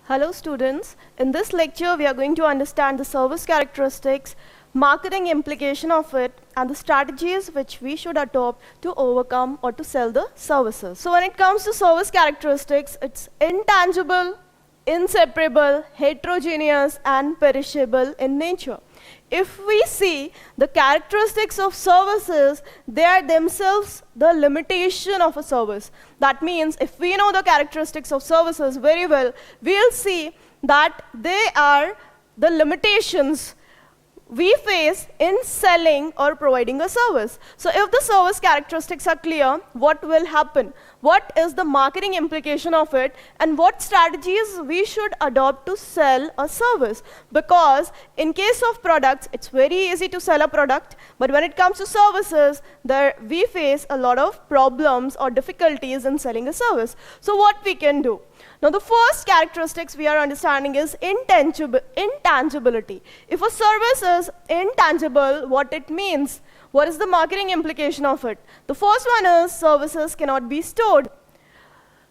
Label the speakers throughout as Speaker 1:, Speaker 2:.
Speaker 1: Hello students, in this lecture we are going to understand the service characteristics, marketing implication of it, and the strategies which we should adopt to overcome or to sell the services. So when it comes to service characteristics, it's intangible, inseparable, heterogeneous, and perishable in nature. If we see the characteristics of services, they are themselves the limitation of a service. That means if we know the characteristics of services very well, we'll see that they are the limitations we face in selling or providing a service. So if the service characteristics are clear, what will happen? What is the marketing implication of it, and what strategies we should adopt to sell a service? Because in case of products, it's very easy to sell a product, but when it comes to services, we face a lot of problems or difficulties in selling a service. So what we can do? Now the first characteristics we are understanding is intangibility. If a service is intangible, what it means? What is the marketing implication of it? The first one is services cannot be stored.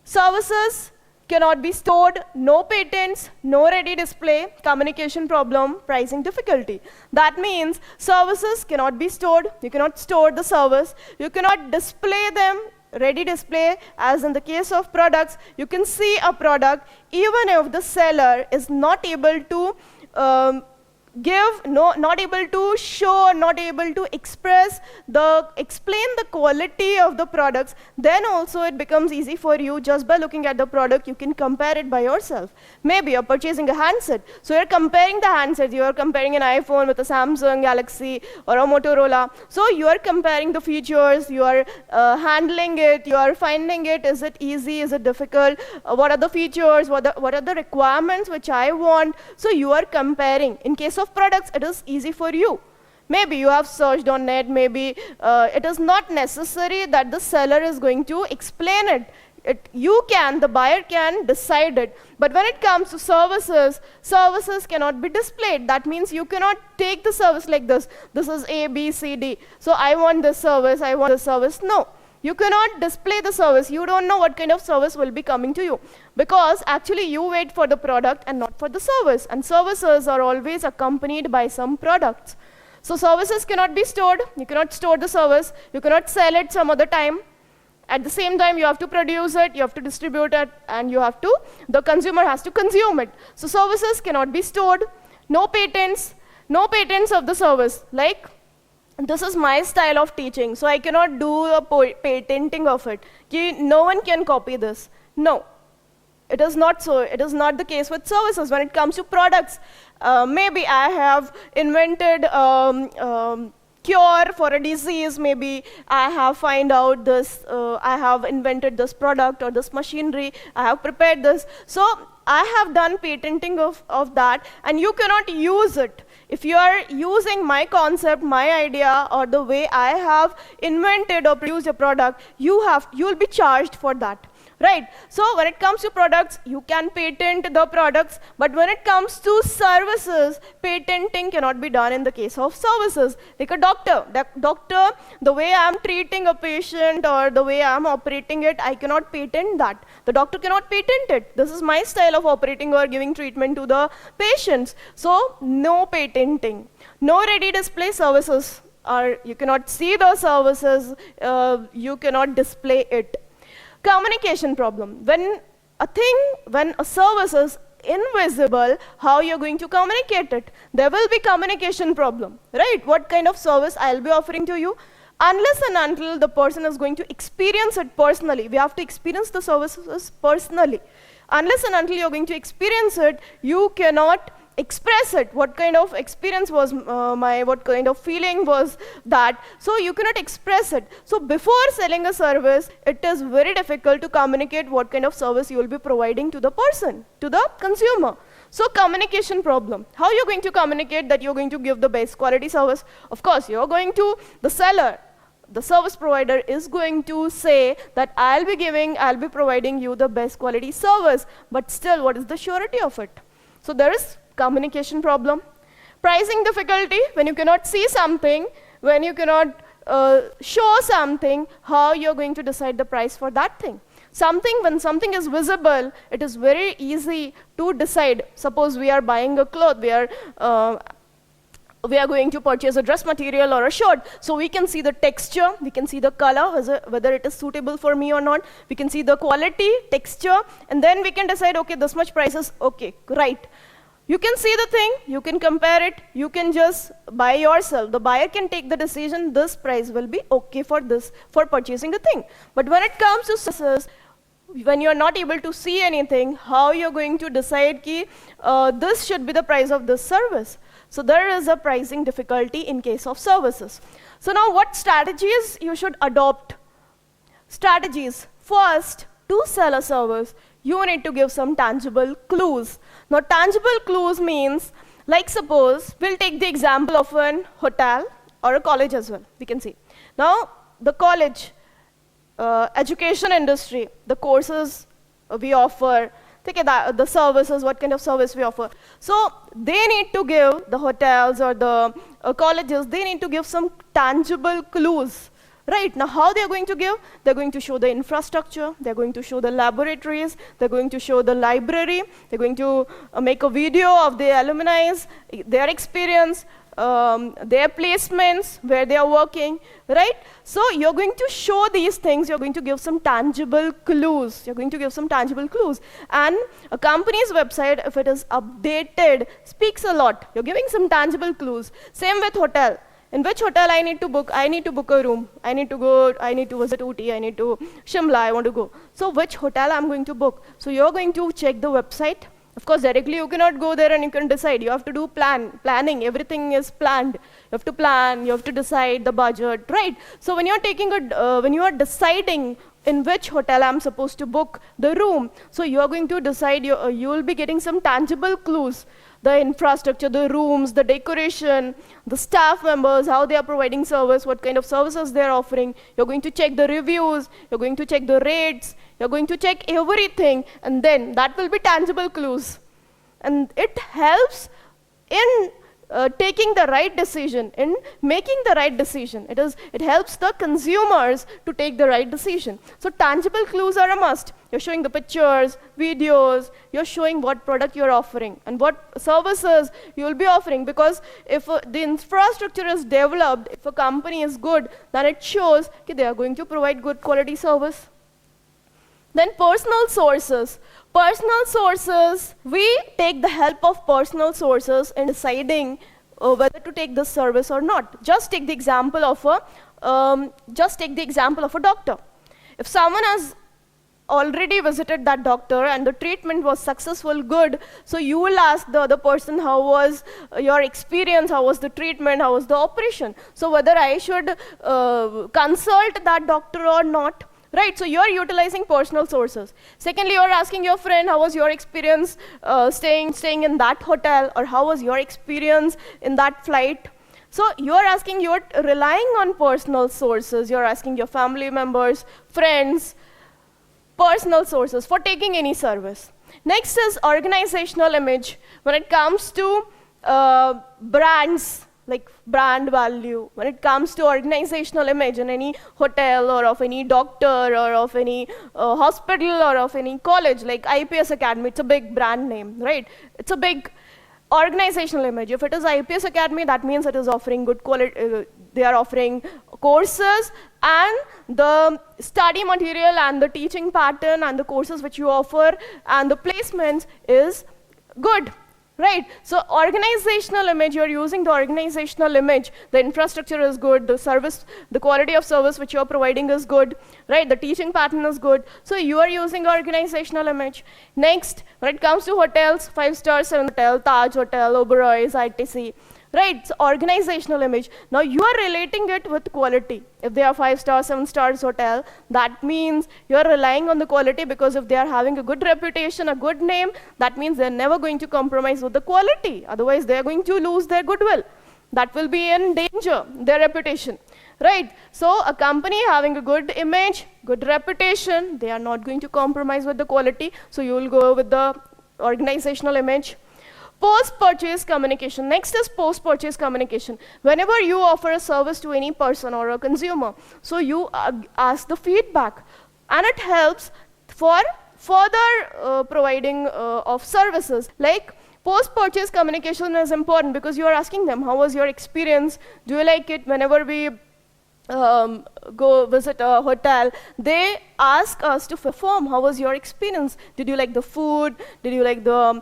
Speaker 1: Services cannot be stored, no patents, no ready display, communication problem, pricing difficulty. That means services cannot be stored, you cannot store the service, you cannot display them, ready display, as in the case of products, you can see a product even if the seller is not able to not able to show, not able to explain the quality of the products, then also it becomes easy for you. Just by looking at the product, you can compare it by yourself. Maybe you're purchasing a handset, so you're comparing the handsets, you're comparing an iPhone with a Samsung Galaxy or a Motorola, so you are comparing the features, you are handling it, you are finding it, is it easy, is it difficult, what are the features, what are the requirements which I want, so you are comparing. In case of products, it is easy for you. Maybe you have searched on net, maybe it is not necessary that the seller is going to explain it. The buyer can decide it. But when it comes to services, services cannot be displayed. That means you cannot take the service like this. This is A, B, C, D. So I want this service, I want this service. No. You cannot display the service. You don't know what kind of service will be coming to you. Because actually you wait for the product and not for the service. And services are always accompanied by some products. So services cannot be stored. You cannot store the service. You cannot sell it some other time. At the same time, you have to produce it, you have to distribute it, and the consumer has to consume it. So services cannot be stored. No patents of the service. Like, this is my style of teaching, so I cannot do a patenting of it. No one can copy this. No, it is not so. It is not the case with services. When it comes to products, maybe I have invented cure for a disease, maybe I have found out this, I have invented this product or this machinery, I have prepared this. So I have done patenting of that, and you cannot use it. If you are using my concept, my idea, or the way I have invented or produced a product, you will be charged for that. Right? So when it comes to products, you can patent the products, but when it comes to services, patenting cannot be done in the case of services. Like a doctor, the way I am treating a patient or the way I am operating it, I cannot patent that. The doctor cannot patent it. This is my style of operating or giving treatment to the patients. So no patenting. No ready display services, or you cannot see the services, you cannot display it. Communication problem. When a service is invisible, how you're going to communicate it? There will be communication problem, right? What kind of service I'll be offering to you? Unless and until the person is going to experience it personally. We have to experience the services personally. Unless and until you're going to experience it, you cannot express it. What kind of experience was what kind of feeling was that? So you cannot express it. So before selling a service, it is very difficult to communicate what kind of service you will be providing to the person, to the consumer. So communication problem. How you're going to communicate that you're going to give the best quality service? Of course, you're going to, the seller, the service provider is going to say that I'll be providing you the best quality service, but still, what is the surety of it? So there is communication problem. Pricing difficulty, when you cannot see something, when you cannot show something, how you're going to decide the price for that thing. When something is visible, it is very easy to decide. Suppose we are buying a cloth, we are going to purchase a dress material or a shirt. So we can see the texture, we can see the color, whether it is suitable for me or not. We can see the quality, texture, and then we can decide, okay, this much price is okay, right. You can see the thing, you can compare it, you can just buy yourself. The buyer can take the decision, this price will be okay for purchasing a thing. But when it comes to services, when you are not able to see anything, how you're going to decide this should be the price of this service? So there is a pricing difficulty in case of services. So now what strategies you should adopt? Strategies. First, to sell a service, you need to give some tangible clues. Now tangible clues means, like suppose, we'll take the example of an hotel or a college as well, we can see. Now the college, education industry, the courses we offer, the services, what kind of service we offer. So they need to give, the hotels or the colleges, they need to give some tangible clues. Right, now how they are going to give? They're going to show the infrastructure, they're going to show the laboratories, they're going to show the library, they're going to make a video of the alumni, their experience, their placements, where they are working, right? So you're going to show these things, you're going to give some tangible clues. You're going to give some tangible clues. And a company's website, if it is updated, speaks a lot. You're giving some tangible clues. Same with hotel. In which hotel I need to book? I need to book a room. I need to visit Ooty, I need to Shimla, I want to go. So which hotel I'm going to book? So you're going to check the website. Of course, directly you cannot go there and you can decide. You have to do planning. Everything is planned. You have to plan, you have to decide the budget, right? So when you're when you are deciding in which hotel I'm supposed to book the room, so you're going to decide, you will be getting some tangible clues. The infrastructure, the rooms, the decoration, the staff members, how they are providing service, what kind of services they are offering. You're going to check the reviews, you're going to check the rates, you're going to check everything, and then that will be tangible clues. And it helps in taking the right decision, in making the right decision. It helps the consumers to take the right decision. So tangible clues are a must. You're showing the pictures, videos, you're showing what product you're offering and what services you will be offering, because if the infrastructure is developed, if a company is good, then it shows that they are going to provide good quality service. Then personal sources. Personal sources, we take the help of personal sources in deciding whether to take this service or not. Just take the example of a doctor. If someone has already visited that doctor and the treatment was successful, good, so you will ask the other person, how was your experience, how was the treatment, how was the operation? So whether I should consult that doctor or not. Right, so you're utilizing personal sources. Secondly, you're asking your friend, how was your experience staying in that hotel, or how was your experience in that flight? So you're relying on personal sources. You're asking your family members, friends, personal sources for taking any service. Next is organizational image. When it comes to brands, like brand value, when it comes to organizational image in any hotel or of any doctor or of any hospital or of any college, like IPS Academy, it's a big brand name, right? It's a big organizational image. If it is IPS Academy, that means it is offering good quality, they are offering courses, and the study material and the teaching pattern and the courses which you offer and the placements is good. Right, so organizational image, you're using the organizational image, the infrastructure is good, the quality of service which you're providing is good, right, the teaching pattern is good, so you are using organizational image. Next, when it comes to hotels, 5-star, 7 hotel, Taj Hotel, Oberoi's, ITC, right, so organizational image. Now you are relating it with quality. If they are 5-star, 7 stars hotel, that means you are relying on the quality, because if they are having a good reputation, a good name, that means they're never going to compromise with the quality. Otherwise, they're going to lose their goodwill. That will be in danger, their reputation. Right, so a company having a good image, good reputation, they are not going to compromise with the quality, so you will go with the organizational image. Post-purchase communication. Next is post-purchase communication. Whenever you offer a service to any person or a consumer, so you ask the feedback, and it helps for further providing of services. Like post-purchase communication is important because you are asking them, how was your experience? Do you like it? Whenever we go visit a hotel, they ask us to perform, how was your experience? Did you like the food? Did you like the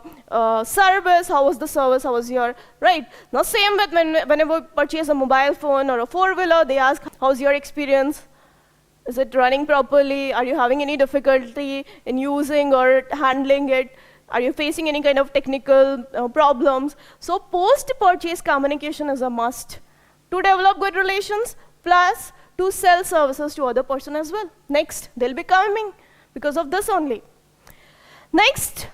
Speaker 1: service? How was the service? How was your, right? Now same with whenever we purchase a mobile phone or a four-wheeler, they ask, how's your experience? Is it running properly? Are you having any difficulty in using or handling it? Are you facing any kind of technical problems? So post-purchase communication is a must to develop good relations, plus to sell services to other person as well. Next, they'll be coming because of this only. Next,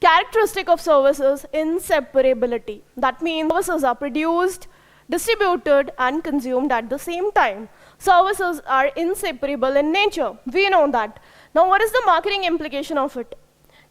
Speaker 1: characteristic of services, inseparability. That means services are produced, distributed, and consumed at the same time. Services are inseparable in nature. We know that. Now, what is the marketing implication of it?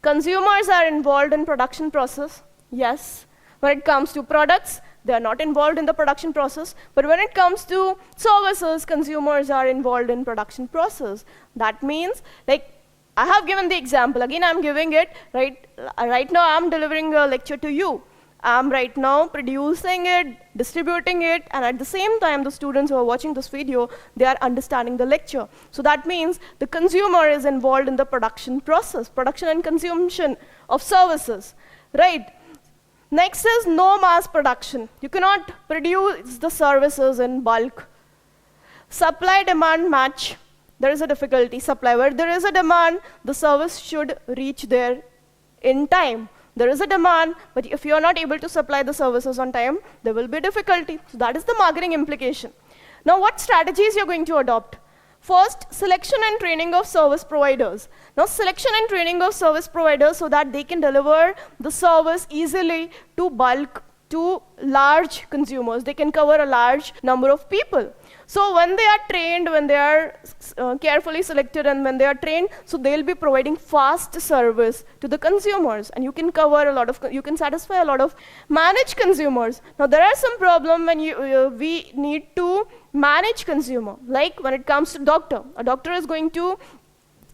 Speaker 1: Consumers are involved in production process. Yes. When it comes to products, they are not involved in the production process. But when it comes to services, consumers are involved in production process. That means, like, I have given the example. Again, I'm giving it, right? Right now, I'm delivering a lecture to you. I'm right now producing it, distributing it, and at the same time, the students who are watching this video, they are understanding the lecture. So that means the consumer is involved in the production process, production and consumption of services, right? Next is no mass production. You cannot produce the services in bulk. Supply-demand match. There is a difficulty. Supply, where there is a demand, the service should reach there in time. There is a demand, but if you are not able to supply the services on time, there will be difficulty. So that is the marketing implication. Now, what strategies you're going to adopt? First, selection and training of service providers. Now, selection and training of service providers so that they can deliver the service easily to bulk, to large consumers. They can cover a large number of people. So when they are trained, when they are carefully selected, and when they are trained, so they'll be providing fast service to the consumers, and you can cover a lot of, you can satisfy a lot of managed consumers. Now there are some problem when we need to manage consumer, like when it comes to doctor. A doctor is going to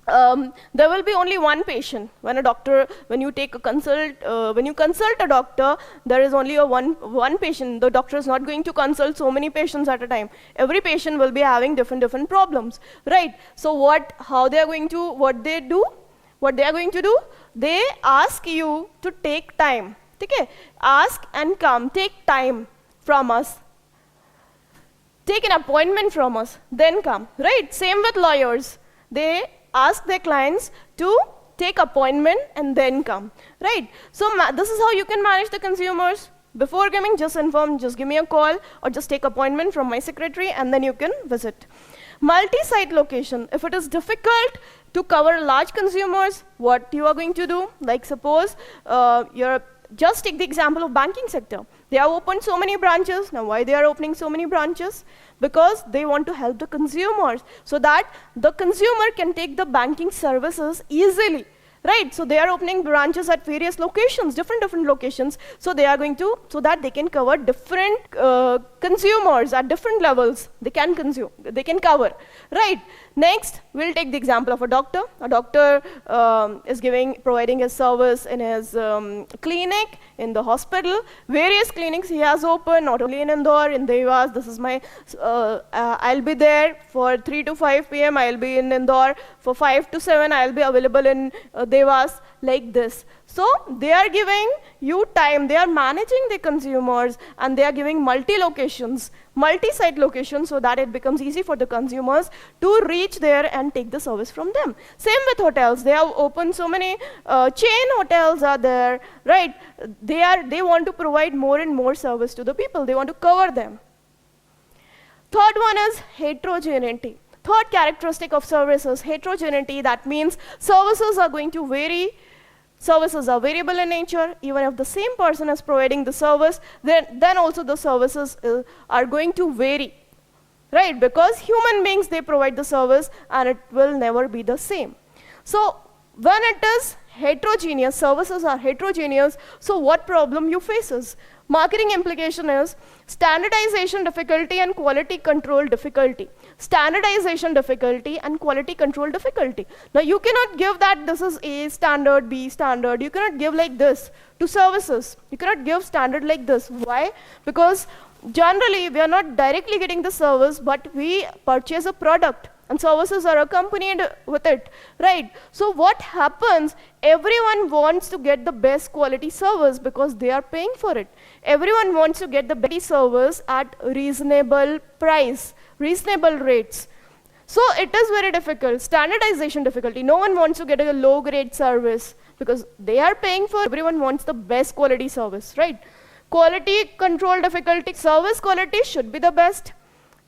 Speaker 1: there will be only one patient. When a doctor, when you take a consult, when you consult a doctor, there is only a one patient. The doctor is not going to consult so many patients at a time. Every patient will be having different problems, right? So how they are going to, what they are going to do, they ask you to take time. Okay? Ask and come, take time from us. Take an appointment from us, then come, right? Same with lawyers. They ask their clients to take appointment and then come, right? So this is how you can manage the consumers. Before coming, just inform, just give me a call, or just take appointment from my secretary, and then you can visit. Multi-site location. If it is difficult to cover large consumers, what you are going to do? Like suppose just take the example of banking sector. They have opened so many branches. Now why they are opening so many branches? Because they want to help the consumers so that the consumer can take the banking services easily, right? So they are opening branches at various locations, different locations. So they are going to, so that they can cover different consumers at different levels. They can consume, they can cover, right? Next, we'll take the example of a doctor. A doctor is providing his service in his clinic, in the hospital. Various clinics he has opened, not only in Indore, in Dewas. This is my, I'll be there for 3 to 5 p.m. I'll be in Indore. For 5 to 7, I'll be available in Dewas, like this. So they are giving you time. They are managing the consumers, and they are giving multi-locations, multi-site locations, so that it becomes easy for the consumers to reach there and take the service from them. Same with hotels. They have opened so many chain hotels are there, right? They want to provide more and more service to the people. They want to cover them. Third one is heterogeneity. Third characteristic of services, heterogeneity. That means services are going to vary. Services are variable in nature. Even if the same person is providing the service, then also the services are going to vary, right? Because human beings, they provide the service, and it will never be the same. So when it is heterogeneous, services are heterogeneous, so what problem you faces? Marketing implication is standardization difficulty and quality control difficulty. Standardization difficulty and quality control difficulty. Now you cannot give that this is A standard, B standard. You cannot give like this to services. You cannot give standard like this. Why? Because generally we are not directly getting the service, but we purchase a product and services are accompanied with it, right? So what happens, everyone wants to get the best quality service because they are paying for it. Everyone wants to get the best service at reasonable price, reasonable rates. So it is very difficult, standardization difficulty. No one wants to get a low grade service because they are paying for, everyone wants the best quality service, right? Quality control difficulty, service quality should be the best.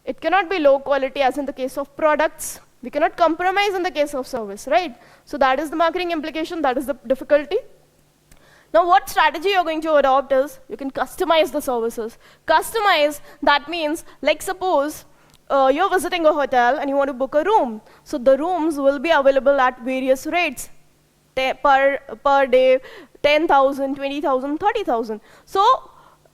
Speaker 1: It cannot be low quality as in the case of products. We cannot compromise in the case of service, right? So that is the marketing implication, that is the difficulty. Now what strategy you're going to adopt is, you can customize the services. Customize, that means, like suppose, you're visiting a hotel and you want to book a room. So the rooms will be available at various rates per day, 10,000, 20,000, 30,000. So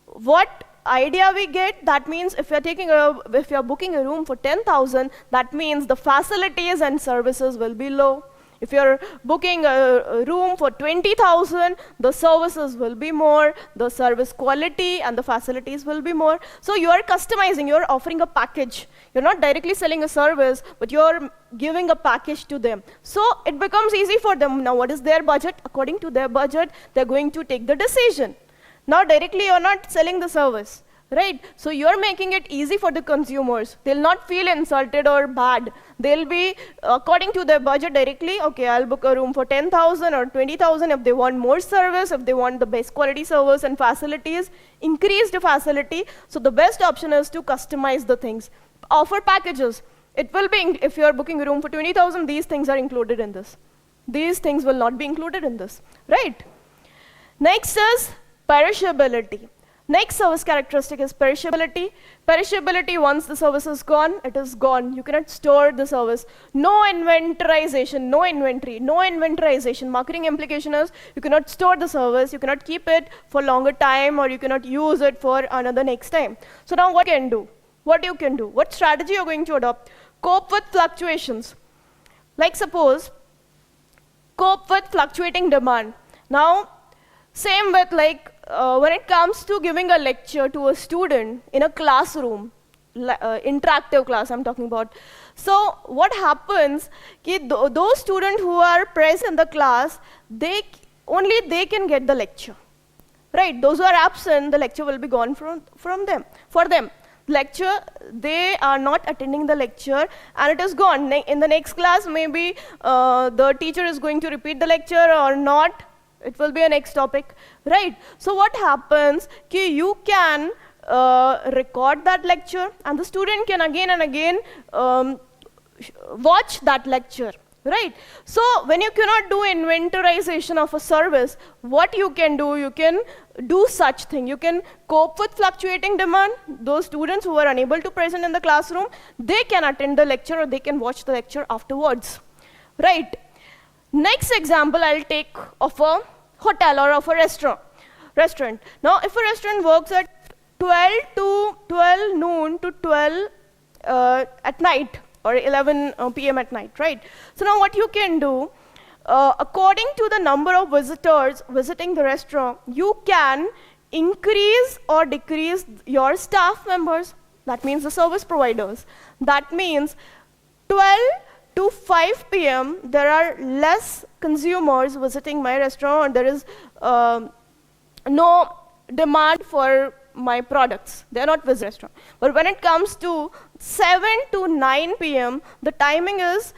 Speaker 1: what idea we get, that means if you're booking a room for 10,000, that means the facilities and services will be low. If you're booking a room for 20,000, the services will be more, the service quality and the facilities will be more. So you are customizing, you're offering a package. You're not directly selling a service, but you're giving a package to them. So it becomes easy for them. Now what is their budget? According to their budget, they're going to take the decision. Now directly you're not selling the service, right? So you're making it easy for the consumers. They'll not feel insulted or bad. They'll be, according to their budget directly, okay, I'll book a room for 10,000 or 20,000 if they want more service, if they want the best quality service and facilities, increased facility. So the best option is to customize the things. Offer packages. It will be, if you're booking a room for 20,000, these things are included in this. These things will not be included in this, right? Next is perishability. Next service characteristic is perishability. Perishability, once the service is gone, it is gone. You cannot store the service. No inventorization, no inventory, no inventorization. Marketing implication is you cannot store the service, you cannot keep it for longer time, or you cannot use it for another next time. So now what you can do? What you can do? What strategy you're going to adopt? Cope with fluctuations. Like suppose, cope with fluctuating demand. Now, same with like, when it comes to giving a lecture to a student in a classroom, interactive class I'm talking about. So what happens, those students who are present in the class, only they can get the lecture, right? Those who are absent, the lecture will be gone from them, for them. Lecture, they are not attending the lecture and it is gone. In the next class, maybe the teacher is going to repeat the lecture or not. It will be a next topic, right? So what happens, you can record that lecture and the student can again and again watch that lecture, right? So when you cannot do inventorization of a service, what you can do such thing. You can cope with fluctuating demand. Those students who are unable to present in the classroom, they can attend the lecture or they can watch the lecture afterwards, right? Next example I'll take of a hotel or of a restaurant. Now, if a restaurant works at 12 noon to 12 at night or 11 p.m. at night, right? So now what you can do, according to the number of visitors visiting the restaurant, you can increase or decrease your staff members. That means the service providers. That means 12 to 5 p.m., there are less consumers visiting my restaurant. There is no demand for my products. They are not visiting the restaurant. But when it comes to 7 to 9 p.m., the timing is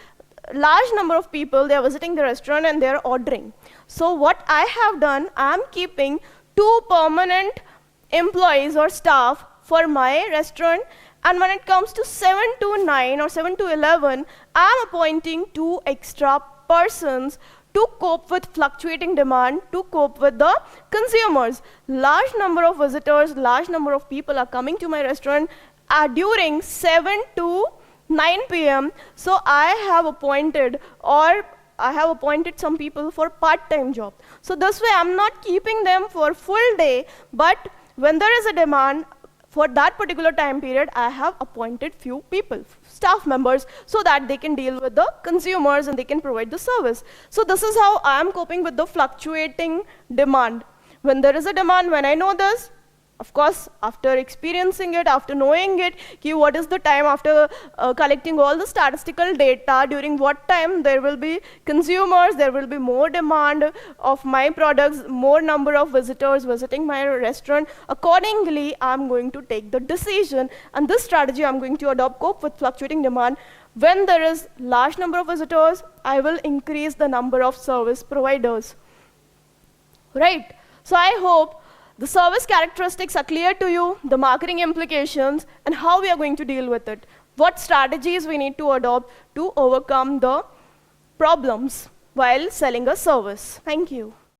Speaker 1: large number of people, they are visiting the restaurant and they are ordering. So what I have done, I am keeping 2 permanent employees or staff for my restaurant. And when it comes to 7 to 9 or 7 to 11, I'm appointing 2 extra persons to cope with fluctuating demand, to cope with the consumers. Large number of visitors, large number of people are coming to my restaurant during 7 to 9 p.m. So I have appointed or I have appointed some people for part-time job. So this way I'm not keeping them for full day, but when there is a demand for that particular time period, I have appointed few people, staff members, so that they can deal with the consumers and they can provide the service. So this is how I am coping with the fluctuating demand. When there is a demand, when I know this, of course, after experiencing it, after knowing it, what is the time after collecting all the statistical data, during what time there will be consumers, there will be more demand of my products, more number of visitors visiting my restaurant. Accordingly, I'm going to take the decision, and this strategy I'm going to adopt, cope with fluctuating demand. When there is large number of visitors, I will increase the number of service providers. Right? So I hope the service characteristics are clear to you, the marketing implications, and how we are going to deal with it. What strategies we need to adopt to overcome the problems while selling a service. Thank you.